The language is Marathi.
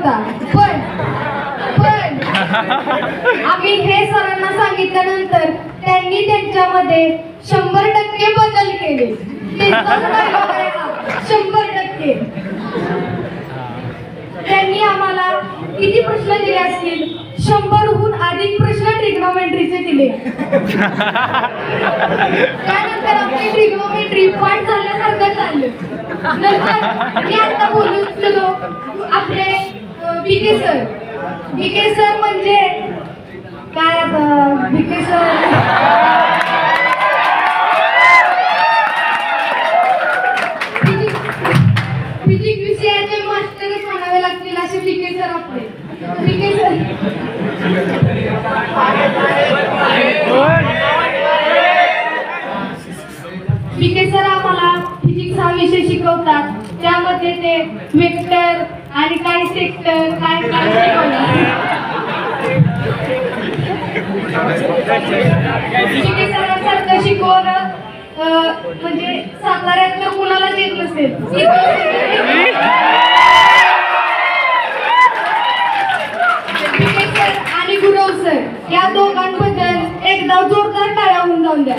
होता, पण आम्ही हे सरांना सांगितल्यानंतर त्यांनी त्यांच्यामध्ये 100% बदल केले. 100%. त्यांनी आम्हाला किती प्रश्न दिले असतील? 100हून अधिक प्रश्न ट्रिग्नोमेट्रीचे दिले. त्यानंतर आपली ट्रिग्नोमेट्री पाठ झाल्यासारखं झालं. नंतर मी आता बोलू इच्छितो आपले विके सर म्हणजे काय आता विके सर फिजिक्स विषयाचे मास्टरच म्हणावे लागतील असे विके सर आपले. विके सर आम्हाला फिजिक्स हा विषय शिकवतात. त्यामध्ये ते वेक्टर आणि काय सेक्टर काय शिकवतात. विके सरांसारखं शिकवणं म्हणजे साताऱ्यातलं कुणालाच येत नसेल. विके सर आणि गुरव सर या दोघांबद्दल एकदा जोरदार टाळ्या होऊन जाऊन द्या.